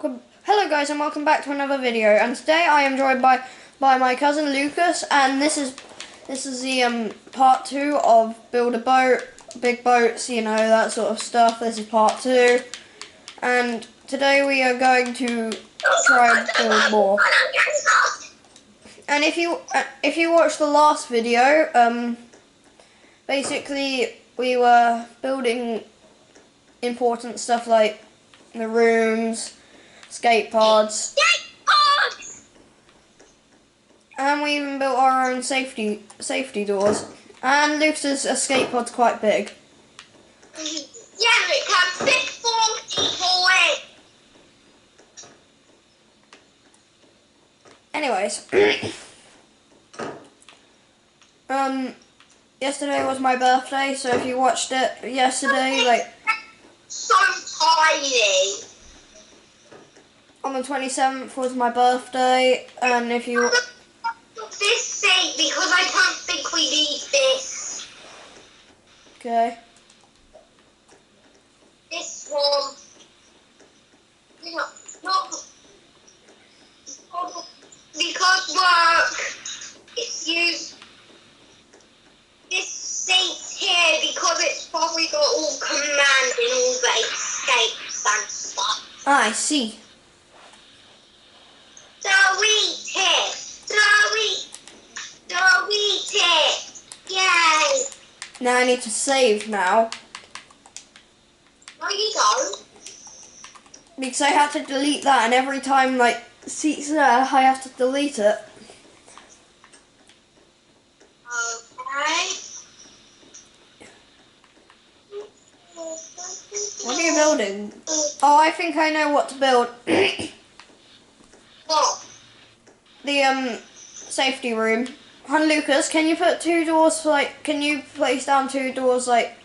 Hello guys, and welcome back to another video. And today I am joined by my cousin Lucas, and this is the part 2 of build a boat, big boats, you know, that sort of stuff. This is part 2, and today we are going to try and build more. And if you watched the last video, basically we were building important stuff like the rooms, skate pods, and we even built our own safety doors. And Lucas's escape pod's quite big. Yeah, it can fit 40 for it. Anyways, yesterday was my birthday, so if you watched it yesterday, like so tiny. on the 27th was my birthday, and if you This seat because I don't think we need this. okay. This one. You know, not because work. It's used. This seat's here because it's probably got all command and all the escapes and stuff. Ah, I see. Delete it! Delete it! Yay! Now I need to save now, No, you don't. because I had to delete that, and every time like seat's there, I have to delete it. Okay. What are you building? Oh, I think I know what to build. What? The safety room. Hun Lucas, can you put 2 doors for like? Can you place down 2 doors like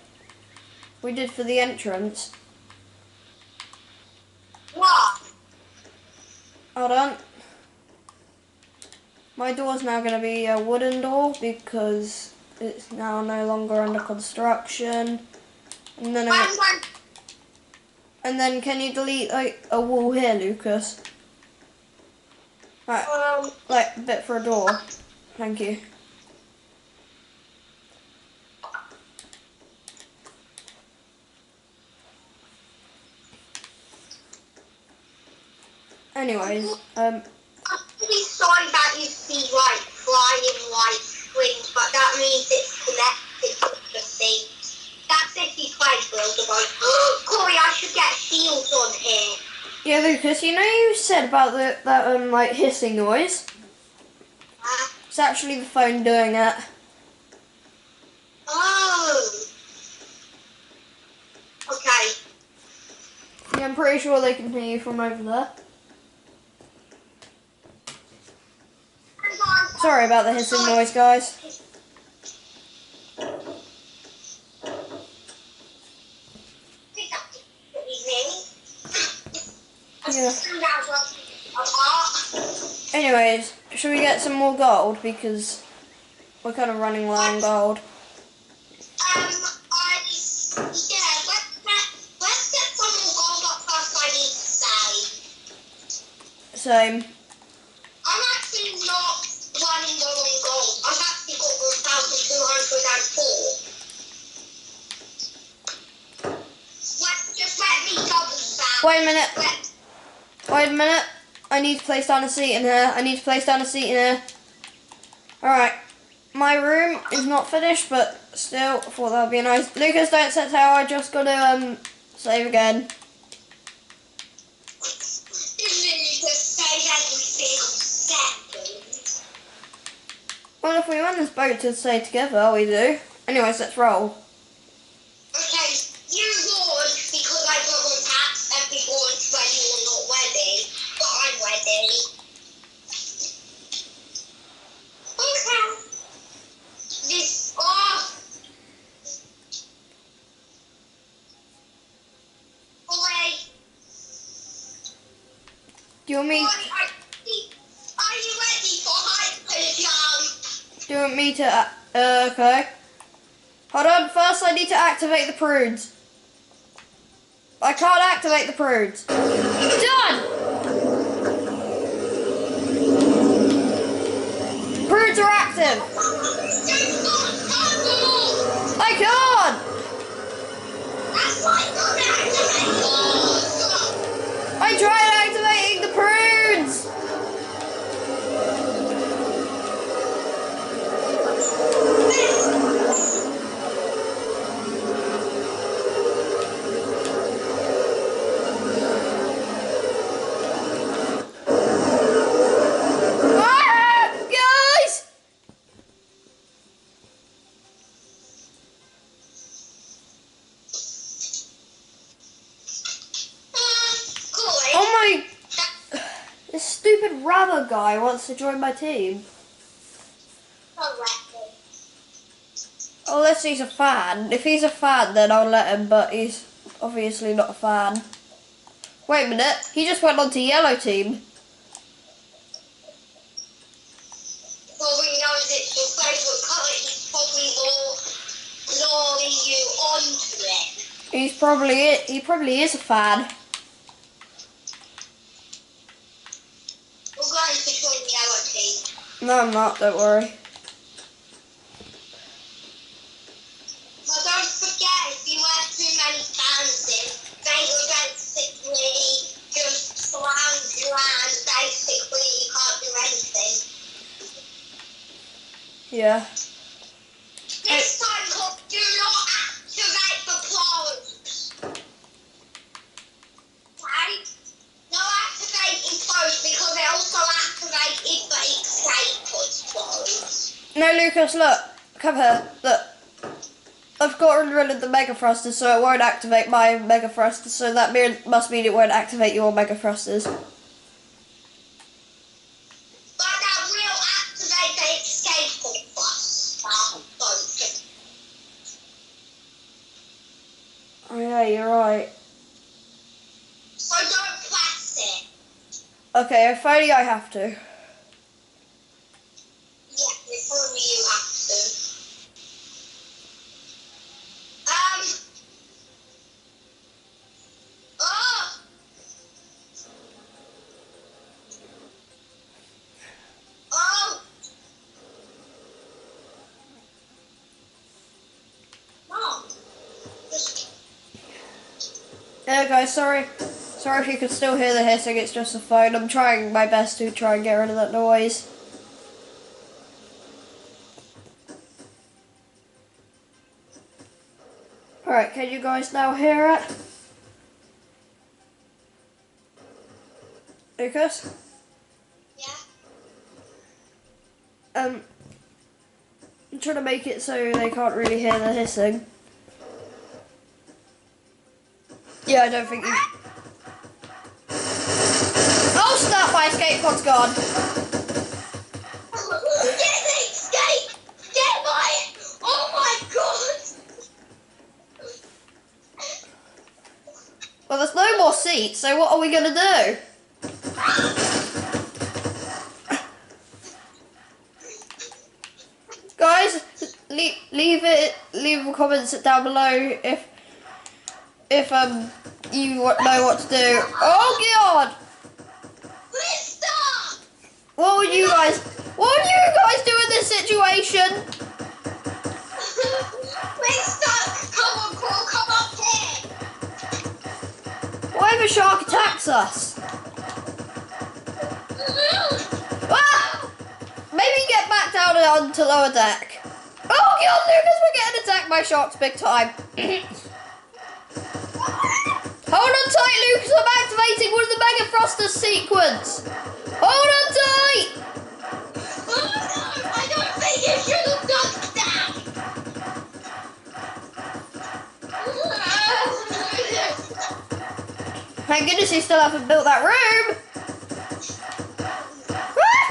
we did for the entrance? What? Hold on. My door's now going to be a wooden door because it's now no longer under construction. And then can you delete like a wall here, Lucas? Right, like a bit for a door. Thank you. Anyways, I'm really sorry that you see like flying white strings, but that means it's connected to the seat. That's if you try to build a boat. Corey, I should get shields on here. yeah, Lucas, you know you said about that like hissing noise? It's actually the phone doing it. Oh. Okay. Yeah, I'm pretty sure they can hear you from over there. Sorry about the hissing noise, guys. Yeah. Anyways, should we get some more gold, because we're kind of running low on gold. Let's get some more gold up first, I need to say. Same. I'm actually not running low on gold. I've actually got 1,294. Just let me double that. Wait a minute. Wait a minute. I need to place down a seat in here. Alright. My room is not finished, but still, I thought that would be nice. Lucas, don't set how I just got to save again. Well, if we want this boat to stay together, we do. Anyways, let's roll. Okay, you launch because I don't want to accidentally launch when you're not ready, but I'm ready. Okay. This off. Away. Do you want me? Are you ready for hyper jump? Do you want me to? Okay. Hold on. First, I need to activate the prudes. I can't activate the prudes. Done. stupid rubber guy wants to join my team. Unless he's a fan. If he's a fan, then I'll let him, but he's obviously not a fan. Wait a minute, he just went on to yellow team. Well, we know that your favourite colour is probably luring you onto it. He probably is a fan. We're going to join the yellow team. No, I'm not, don't worry. But don't forget, if you have too many fans in, they will basically just surround you and basically you can't do anything. Yeah. This time, Cook, do not activate the clothes. Right? No activating clothes because they also activated the escape pods clothes. No, Lucas, look. Come here. Look. I've gotten rid of the Mega Thrusters, so it won't activate my Mega Thrusters, so that must mean it won't activate your Mega Thrusters. But that will activate the escape pod thruster. Oh yeah, you're right. So don't press it. Okay, if only I have to. Yeah, if only you have to. Oh! Oh! Mom! Just... Yeah, guys, sorry. Sorry if you can still hear the hissing, it's just the phone. I'm trying my best to try and get rid of that noise. Alright, can you guys now hear it? Lucas? Yeah? I'm trying to make it so they can't really hear the hissing. Yeah, I don't think you... Oh snap, my escape pod's gone. Get the escape! Get my... Oh my god! Well, there's no more seats, so what are we going to do? Guys, leave the comments down below if you know what to do. Oh god! Please stop! What would you guys do in this situation? Please stop! Come on, Paul, come up here! What if a shark attacks us? Ah! Maybe get back down onto lower deck. Oh god, Lucas, we're getting attacked by sharks big time. Hold on tight, Lucas, I'm activating one of the Mega Thruster sequence. Hold on tight! Oh no! I don't think you should have done that! Thank goodness you still haven't built that room. Ah!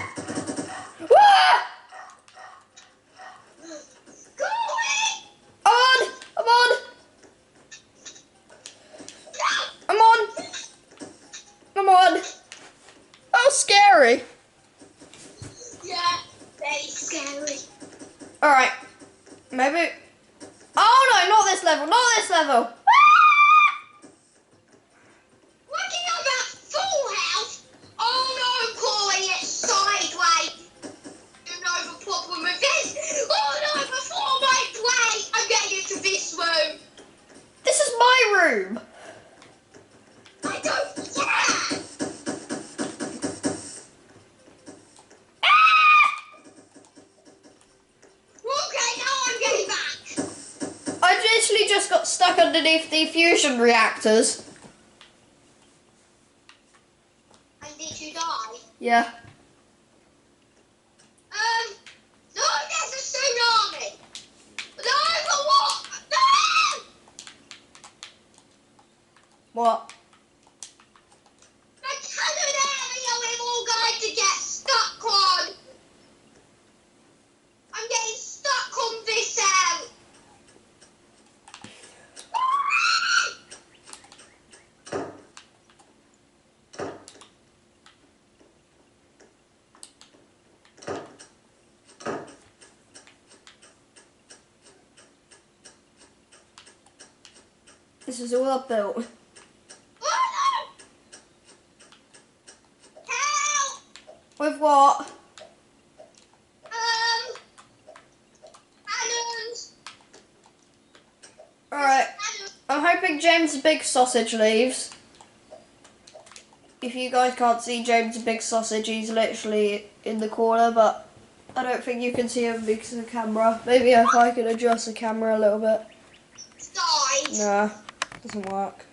Ah! Go away! I'm on! I'm on! I'm on! How scary! Yeah, very scary. Alright, maybe... Oh no, not this level, not this level! Working on that full house? Oh no, Corey, it's sideways. You know the problem with this? Oh no, before my play, I'm getting into this room. This is my room! I don't care. Okay, now I'm getting back. I literally just got stuck underneath the fusion reactors. And did you die? Yeah. No, there's a tsunami. No, for what? No! What? The cannon area we're all going to This is all I've built. Oh no! Help! With what? Cannons. Alright. Cannons. I'm hoping James' big sausage leaves. If you guys can't see James' big sausage, he's literally in the corner, but I don't think you can see him because of the camera. Maybe if I could adjust the camera a little bit. Died. Nah, doesn't work.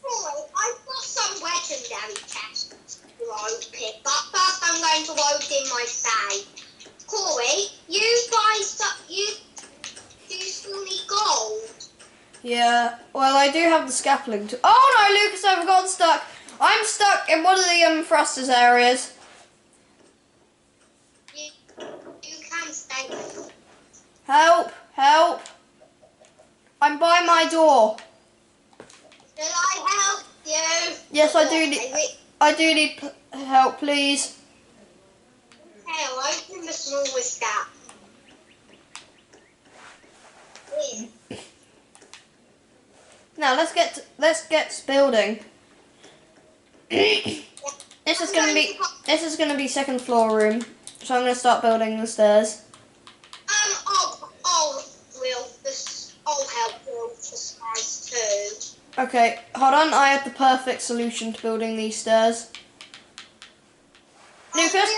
Roy, I've got some legendary chests to open, but first I'm going to load in my save. Corey, you guys, do you still need gold? Yeah, well I do have the scaffolding too. Oh no, Lucas, I've gotten stuck. I'm stuck in one of the thrusters areas. You can stay. Help, help. I'm by my door. Did I help you? Yes, I do need help, please. Okay, I'll open the smallest gap. In. Now let's get building. This is gonna be second floor room. So I'm gonna start building the stairs. I'll help build the stairs too. Okay, hold on, I have the perfect solution to building these stairs. Lucas,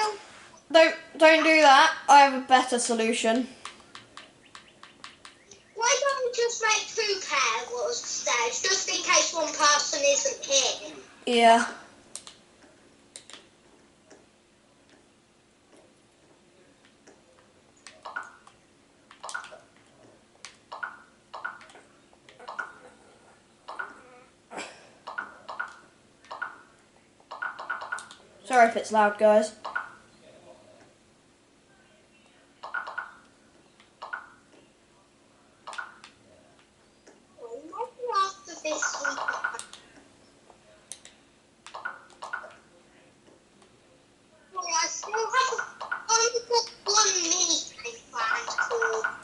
don't do that. I have a better solution. Why don't we just make 2 pairs of stairs, just in case one person isn't here? Yeah. Sorry if it's loud, guys. Well, maybe after this week. Well, I still have only got one mini tank planned for.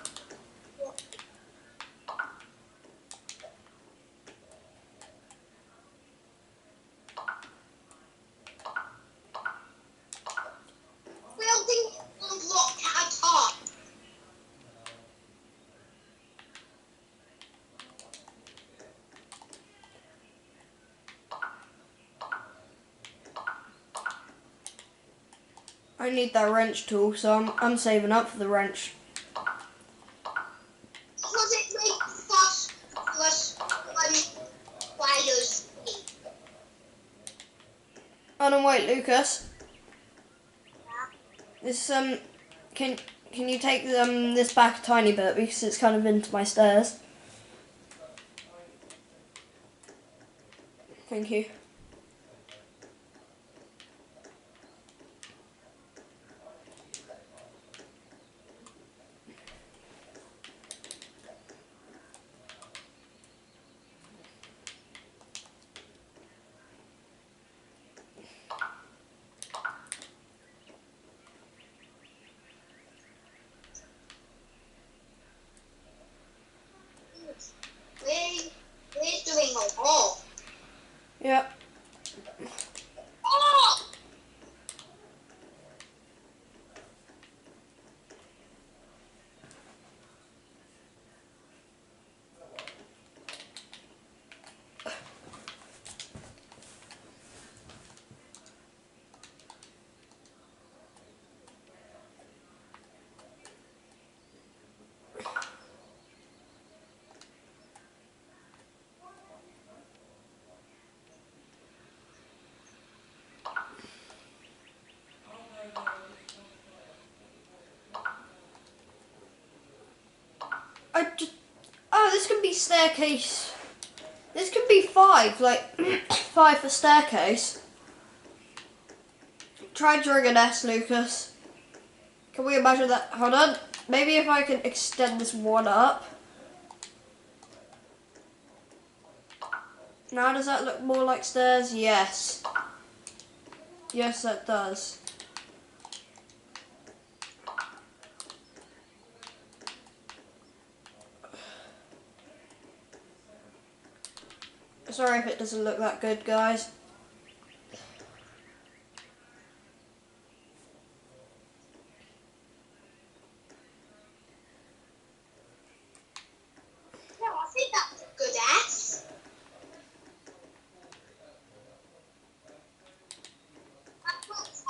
Building one block at a time. I need that wrench tool, so I'm saving up for the wrench. Does it make plus players? Hold on, wait, Lucas. This can you take this back a tiny bit because it's kind of into my stairs. Thank you. We're doing a lot. Yep. Oh! Oh, this could be staircase. This could be 5, like 5 for staircase. Try drawing an S, Lucas. Can we imagine that? Hold on. Maybe if I can extend this one up. Now does that look more like stairs? Yes. Yes, that does. Sorry if it doesn't look that good, guys. Yeah, I think that's a good S. That looks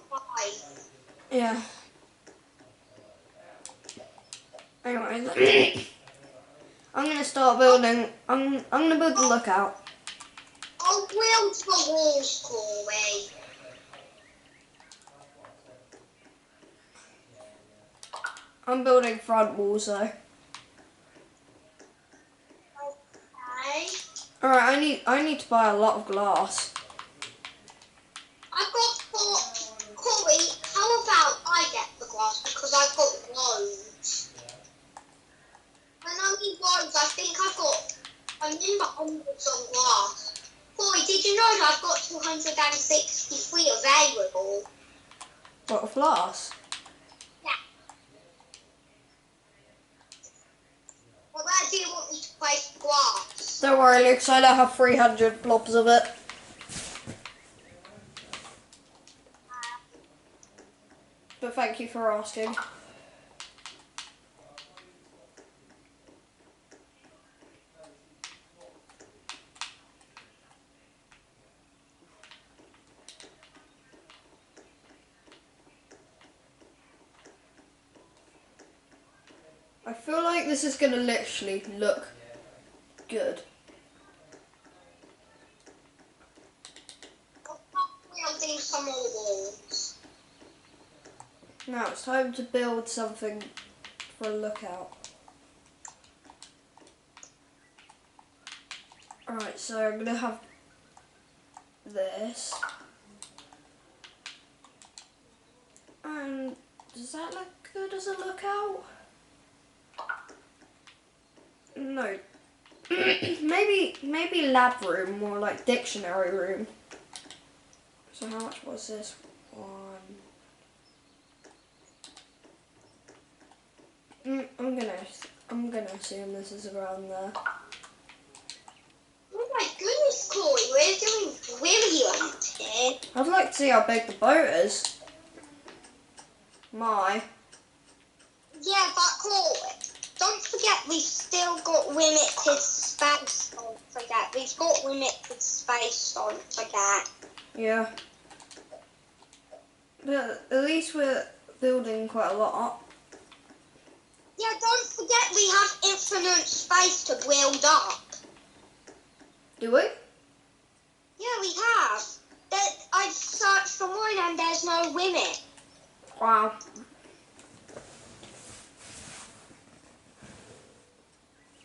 like 5. Yeah. Anyway, I'm gonna start building. I'm gonna build the lookout. I'll build the walls, Corey. I'm building front walls though. Okay. Alright, I need to buy a lot of glass. I've got 4. Corey, how about I get the glass because I've got loads. When I need loads, I think I'm in the hundreds on glass. Corey, did you know that I've got 263 available? What, of glass? Yeah. Well, where do you want me to place glass? Don't worry, Lucas, I don't have 300 blobs of it. But thank you for asking. I feel like this is gonna literally look good. I'm building some more walls. Now it's time to build something for a lookout. Alright, so I'm gonna have this. And does that look good as a lookout? No. maybe lab room or like dictionary room. So how much was this one? I'm gonna assume this is around there. Oh my goodness, Corey, we're doing brilliant here. I'd like to see how big the boat is. My. Yeah, but Corey, don't forget we've still got limited space, don't forget. We've got limited space, don't forget. Yeah. But at least we're building quite a lot. Yeah, don't forget we have infinite space to build up. Do we? Yeah, we have. I've searched for one and there's no limit. Wow.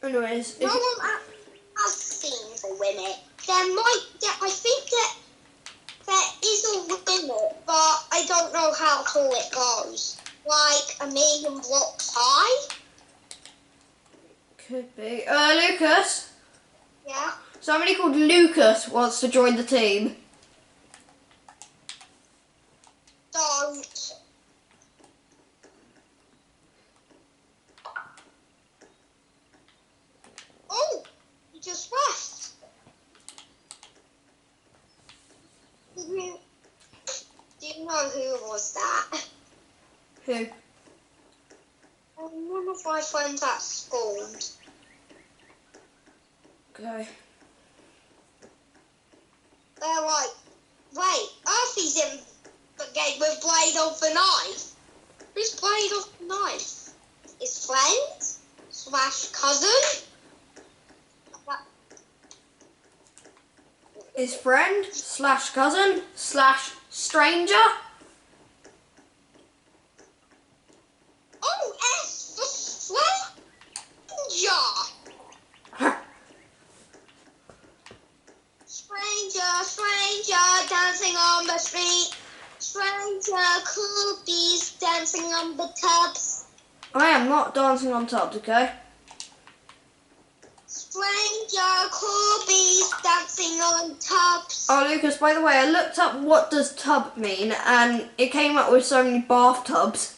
Anyways, No one has seen the limit. I think that there is a limit, but I don't know how tall it goes. Like 1,000,000 blocks high? could be. Lucas? Yeah. Somebody called Lucas wants to join the team. Don't. Oh, you just left. Do you know who was that? Who? One of my friends at school. Okay. They're like, wait, Earthy's in the game with Blade of the Knife. Who's Blade of the Knife? His friend? / cousin? His friend / cousin / stranger? Oh, S for stranger. Stranger, dancing on the street. Stranger, cookies dancing on the tubs. I am not dancing on top, okay? Stranger, cookies dancing on tubs. Oh, Lucas, by the way, I looked up what does tub mean, and it came up with so many bathtubs.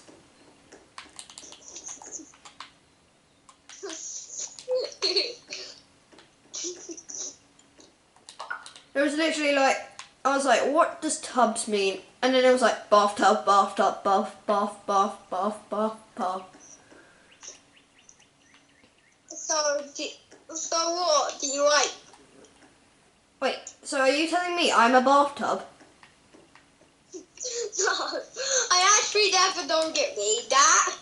It was literally like, I was like, what does tubs mean? And then it was like bathtub, bathtub, bath. So what do you like? Wait, so are you telling me I'm a bathtub? No, I actually never don't get me that.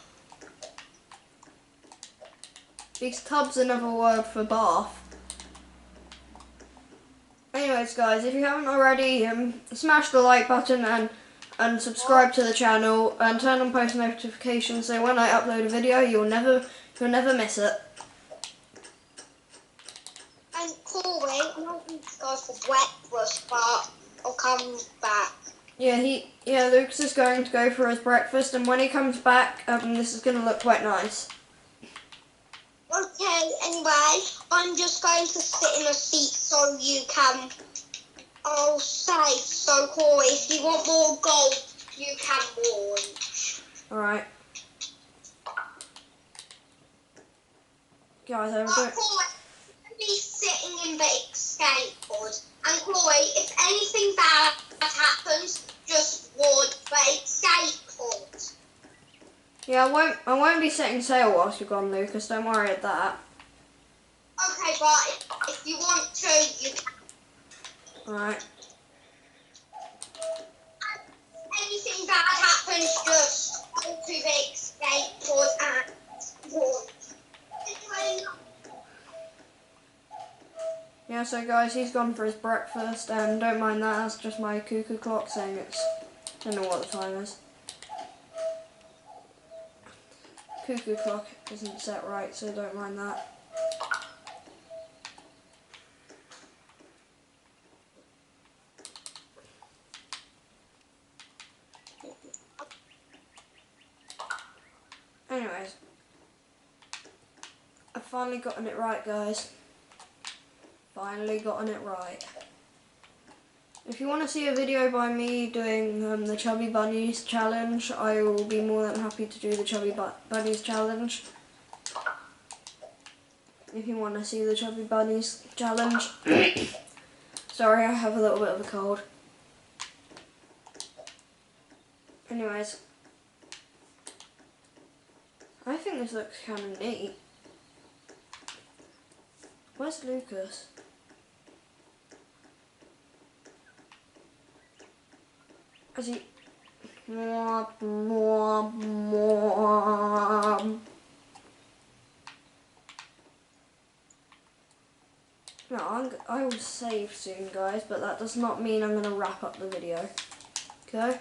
Because tub's another word for bath. Anyways, guys, if you haven't already, smash the like button and subscribe to the channel and turn on post notifications so when I upload a video, you'll never miss it. And Corey, I'm not going to go for breakfast, but I'll come back. Yeah, Lucas is going to go for his breakfast, and when he comes back, this is going to look quite nice. Okay, anyway, I'm just going to sit in a seat so you can. I'll say, so Corey, if you want more gold, you can launch. Alright. Guys, I'm But going. Corey, you'll be sitting in the escape pod. And Corey, if anything bad happens, just warn the escape pod. Yeah, I won't be setting sail whilst you're gone, Lucas. Don't worry about that. Okay, but if you want to, you can. Alright. Anything bad happens, just go to the escape pod and warn. Anyway, Yeah, so guys, he's gone for his breakfast, and don't mind that, that's just my cuckoo clock saying it's, I don't know what the time is. Cuckoo clock isn't set right, so don't mind that. Anyways, I've finally gotten it right, guys. Finally gotten it right. If you want to see a video by me doing the Chubby Bunnies challenge, I will be more than happy to do the Chubby Bunnies challenge. If you want to see the Chubby Bunnies challenge. Sorry, I have a little bit of a cold. Anyways, I think this looks kind of neat. Where's Lucas? Is he? Mwah, mwah, mwah. No, I will save soon, guys, but that does not mean I'm going to wrap up the video. Okay?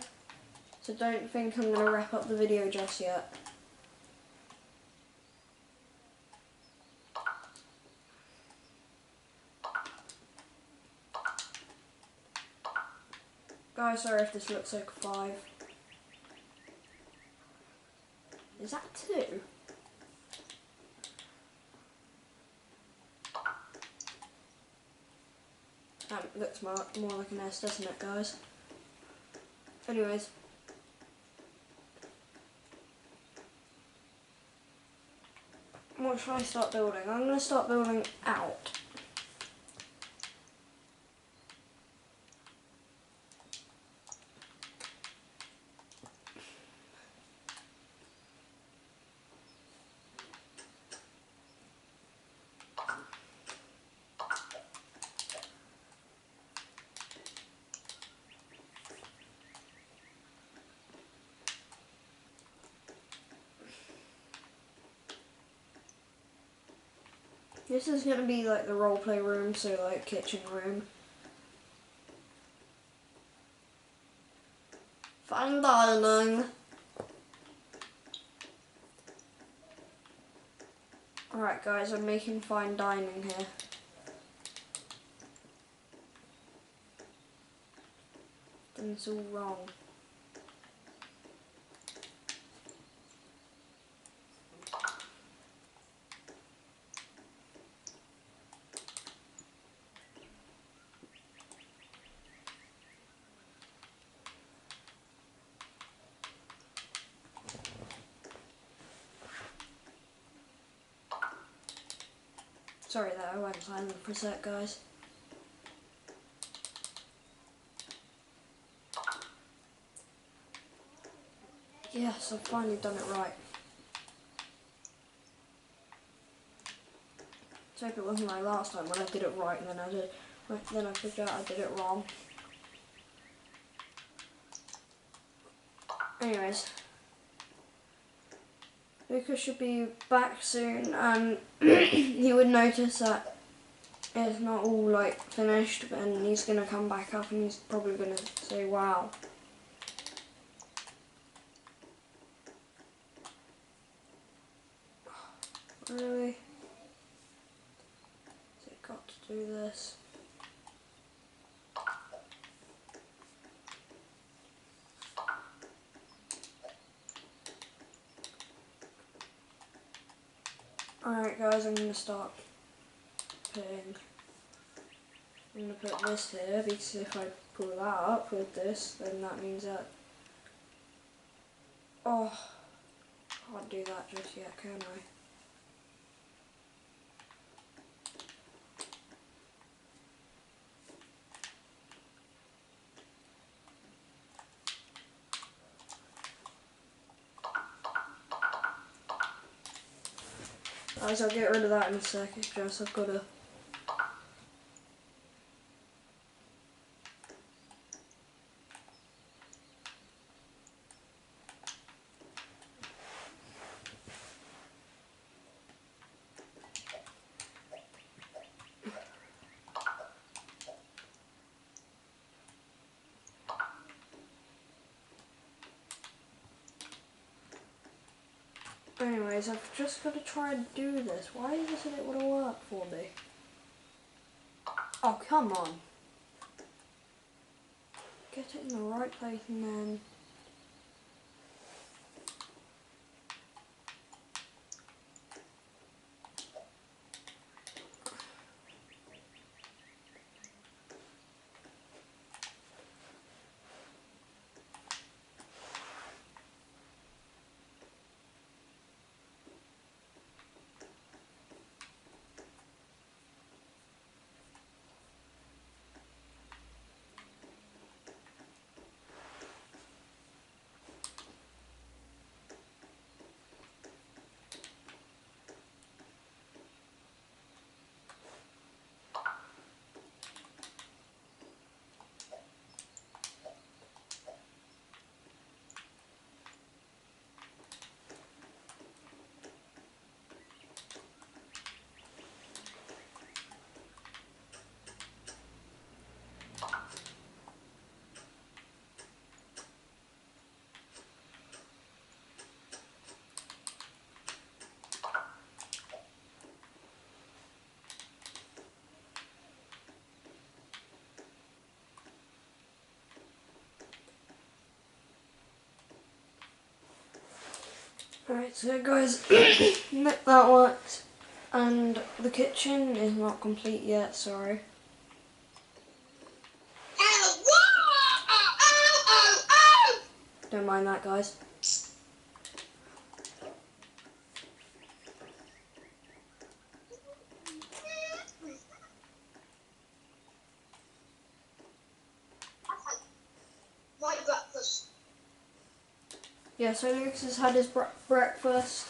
So don't think I'm going to wrap up the video just yet. Guys, sorry if this looks like 5. Is that 2? It looks more like an S, doesn't it, guys? Anyways. What should I start building? I'm going to start building out. This is going to be like the roleplay room, so like kitchen room. Fine dining. Alright guys, I'm making fine dining here. And it's all wrong. Sorry that I went silent for a sec, guys. Yes, I've finally done it right. Let's hope it wasn't like last time when I did it right and then I figured out I did it wrong. Anyways, Lucas should be back soon, and he would notice that it's not all like finished, and he's gonna come back up and he's probably gonna say, "Wow." Really? Has it got to do this? Alright guys, I'm going to start putting, I'm going to put this here, because if I pull that up with this, then that means that, oh, can't do that just yet, can I? Guys, I'll get rid of that in a second, just I've got to. Anyways, I've just got to try and do this. Why isn't it want to work for me? Oh, come on. Get it in the right place and then... Alright, so guys, that worked. And the kitchen is not complete yet, sorry. Don't mind that, guys. My breakfast. Yeah, so Lucas has had his breakfast.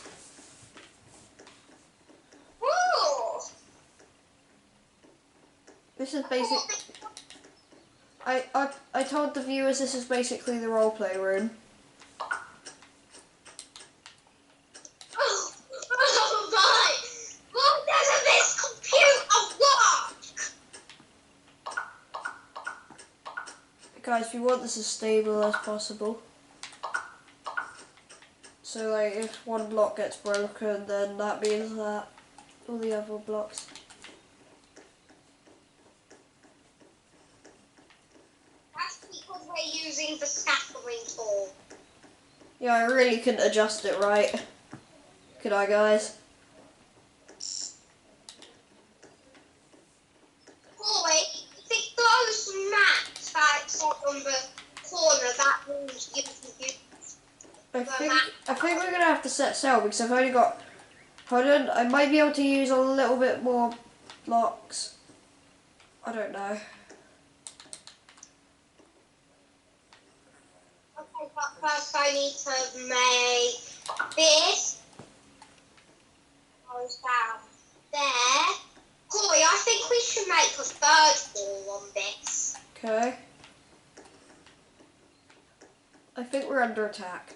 Ooh. This is basic. I told the viewers this is basically the roleplay room. Oh my! Why doesn't this computer work? Guys, if you want this as stable as possible. So like if one block gets broken, then that means that all the other blocks. That's because we're using the scaffolding tool. Yeah, I really couldn't adjust it right. Could I, guys? Oh wait, if it goes max on the corner, that means you can use I think we're gonna have to set sail because I've only got. Hold on, I might be able to use a little bit more blocks. I don't know. Okay, but first I need to make this. Goes down there. Corey, I think we should make a third wall on this. Okay. I think we're under attack.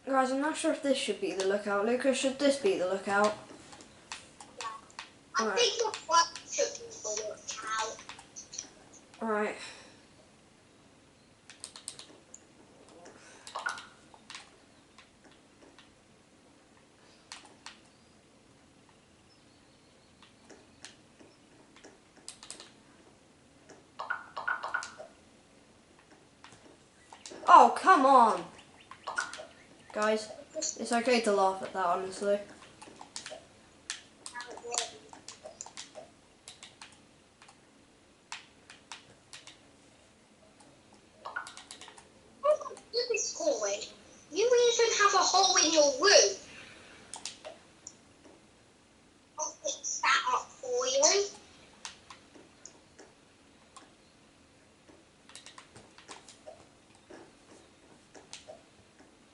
Guys, I'm not sure if this should be the lookout. Lucas, should this be the lookout? Yeah. I Alright. think the front should be the lookout. Alright. Oh, come on! Guys, it's okay to laugh at that, honestly. Corey, you even have a hole in your roof. I'll fix that up for you.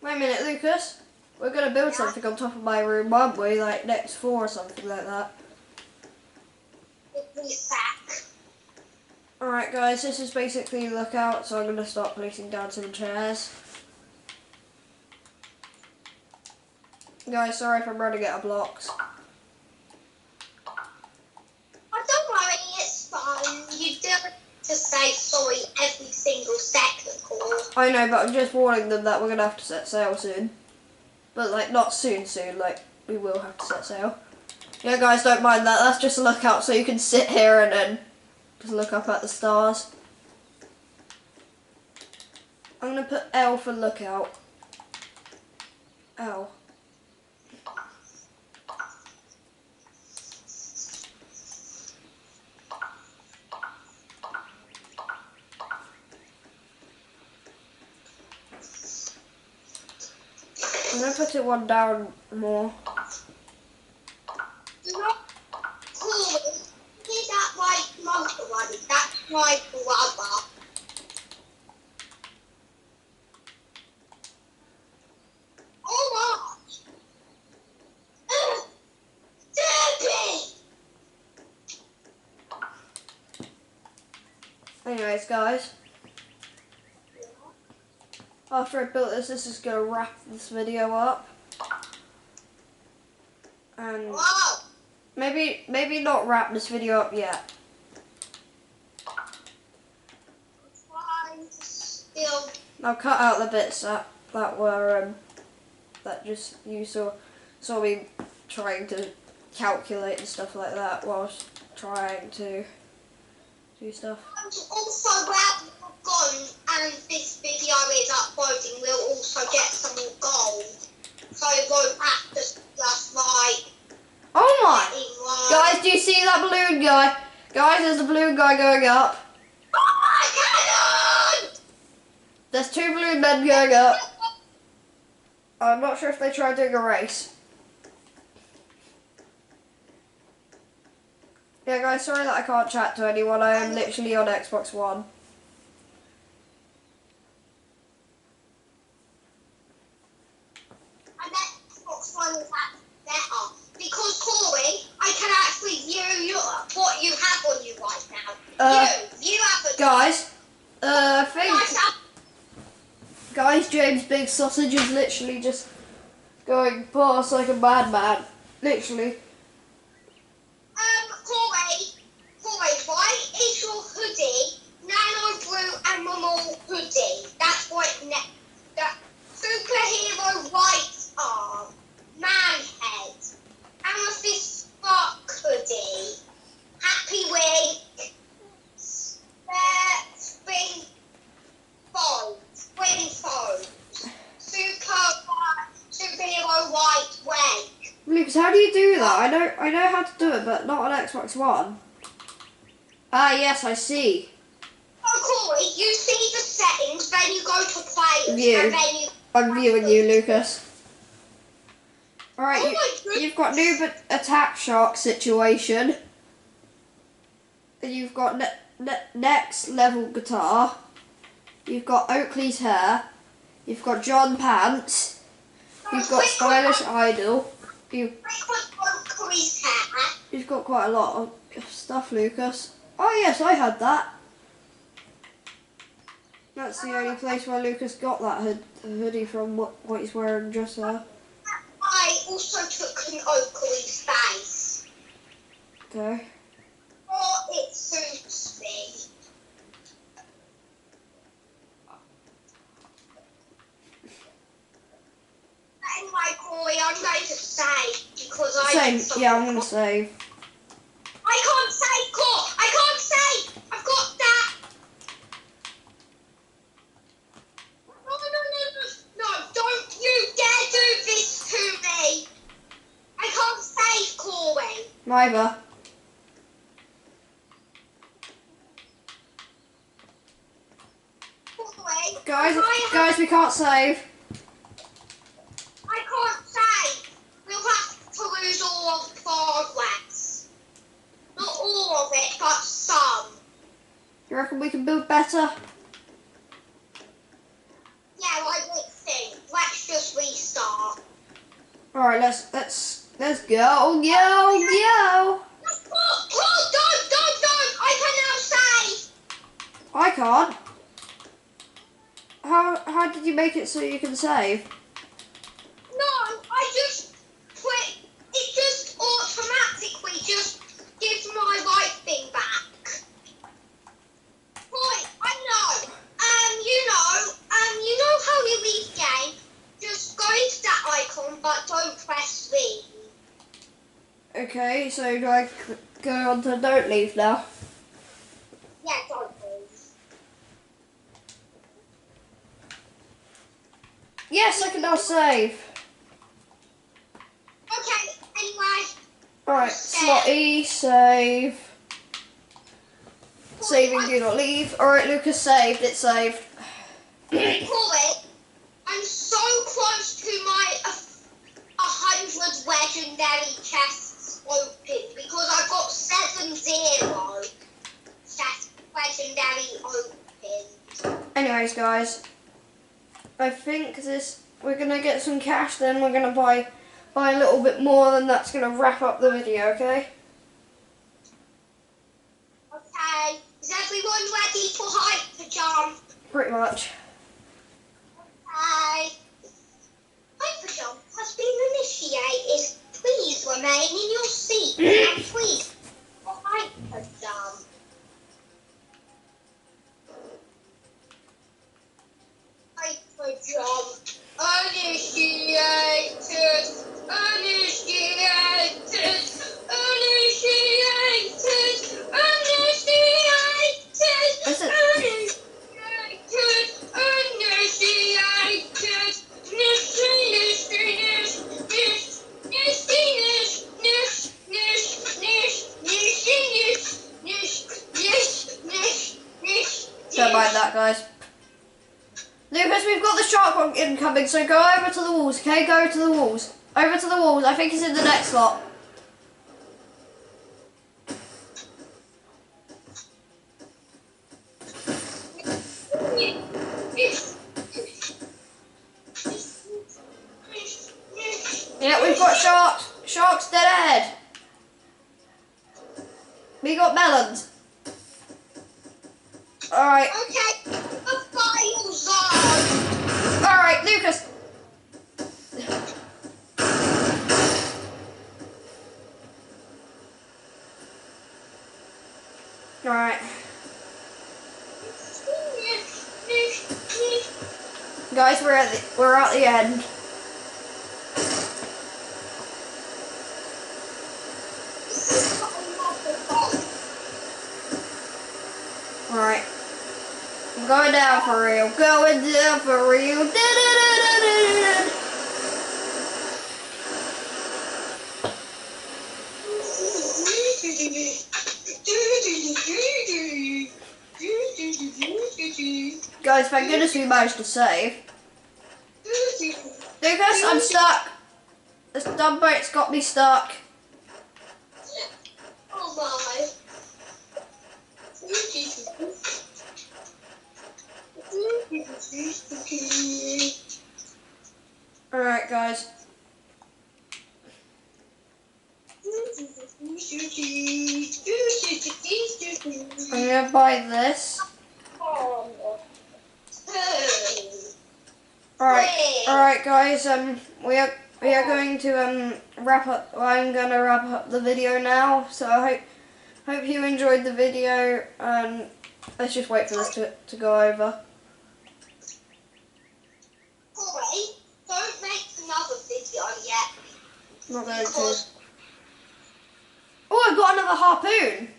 Wait a minute, Lucas. We're gonna build something on top of my room, aren't we? Like next floor or something like that. Alright guys, this is basically the lookout, so I'm gonna start placing down some chairs. Guys, sorry if I'm running out of blocks. Oh, don't worry, it's fine. You don't have to say sorry every single second, Corey. I know, but I'm just warning them that we're gonna have to set sail soon. But like, not soon, like, we will have to set sail. Yeah guys, don't mind that, that's just a lookout so you can sit here and then just look up at the stars. I'm gonna put L for lookout. L. I'm gonna put it one down more. Corey, see that white motor one? That's my brother. Oh my! Anyways guys, after I built this, this is gonna wrap this video up. And Whoa! maybe not wrap this video up yet. I'm still. I'll cut out the bits that were that just you saw me trying to calculate and stuff like that whilst trying to do stuff. Also, where we've gone and this video is uploading, we'll also get some more gold. So it won't have to just like. Oh my! Guys, do you see that balloon guy? Guys, there's a balloon guy going up. Oh my cannon! There's two balloon men going up. I'm not sure if they tried doing a race. Yeah guys, sorry that I can't chat to anyone. I am literally on Xbox One. And Xbox One is actually better. Because Corey, I can actually view what you have on you right now. You have a Guys, I think guys, James Big Sausage is literally just going past like a madman. Literally. Corey, why is your hoodie nano blue and normal hoodie? That's what that superhero right arm, man head, and with this spark hoodie. Happy week. Spring fold. Superhero white wig. Lucas, how do you do that? I know how to do it, but not on Xbox One. Ah, yes, I see. Oh, Corey, you see the settings, then you go to players, View. and then you... I'm viewing you, Lucas. Alright, Oh my goodness. you've got noob attack shark situation. And you've got next level guitar. You've got Oakley's hair. You've got John Pants. You've got Stylish Idol. You've got quite a lot of stuff, Lucas. Oh yes, I had that. That's the only place where Lucas got that hoodie from, what he's wearing just there. I also took an Oakley's face. Okay. Oh, it suits me. Anyway, Corey, I'm going to save because Same. Yeah, I'm going to save. I can't save, Corey. I can't save. I've got that. No, don't you dare do this to me. I can't save, Corey. Neither. Corey, Guys, we can't save. I can't save. We'll have to lose all of the progress. Not all of it, but some. You reckon we can build better? Yeah, I would think. Let's just restart. Alright, let's go. Go. Don't! I can now save. I can't. How did you make it so you can save? No, I just put it just automatically just gives my life thing back. Right, I know. You know how you leave game? Just go into that icon, but don't press leave. Okay, so do I go on to don't leave now? Yeah, don't leave. Yes, I can now save. Okay, anyway. Alright, slot E, save. Saving, do not leave. Alright, Lucas saved, it's saved. Corey, I'm so close to my 100 legendary chests open because I got 7-0 legendary open. Anyways, guys, I think we're gonna get some cash. Then we're gonna buy a little bit more. Then that's gonna wrap up the video. Okay. Okay, is everyone ready for hyper jump? Pretty much. Okay. Hyper jump has been initiated. Please remain in your seat and please for hyper jump. Hyper jump initiated. Don't mind that, guys. Lucas, we've got the shark one incoming, so go over to the walls, okay? Go to the walls. Over to the walls. I think it's in the next slot. Yeah, we've got sharks. Sharks dead ahead. We got melons. Alright. Okay, the file zone. Alright, Lucas. Alright. Guys, we're at the end. Alright. I'm going down for real. Going down for real. Da-da-da-da-da-da. Guys, thank goodness we managed to save. Lucas, I'm stuck. This dumb boat's got me stuck. Oh my. Alright, guys. I'm gonna buy this. Alright, guys. We are going to wrap up. I'm gonna wrap up the video now. So I hope you enjoyed the video. Let's just wait for this to go over. Alright, don't make another video yet. Not going to. Oh, I got another harpoon.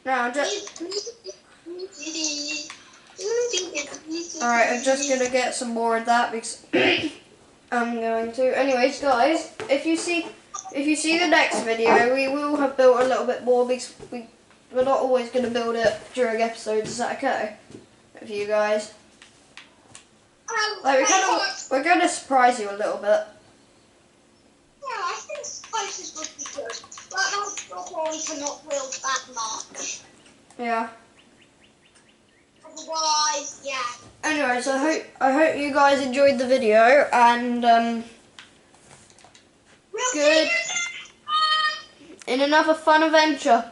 Now, alright, I'm just gonna get some more of that because I'm going to. Anyways, guys, if you see the next video, we will have built a little bit more because we're not always gonna build it during episodes. Is that okay with you guys? Like we're gonna surprise you a little bit. Yeah, I think spices would be good. But not probably cannot build that much. Yeah. Otherwise, yeah. Anyways, I hope you guys enjoyed the video and We'll good see you next time. in another fun adventure.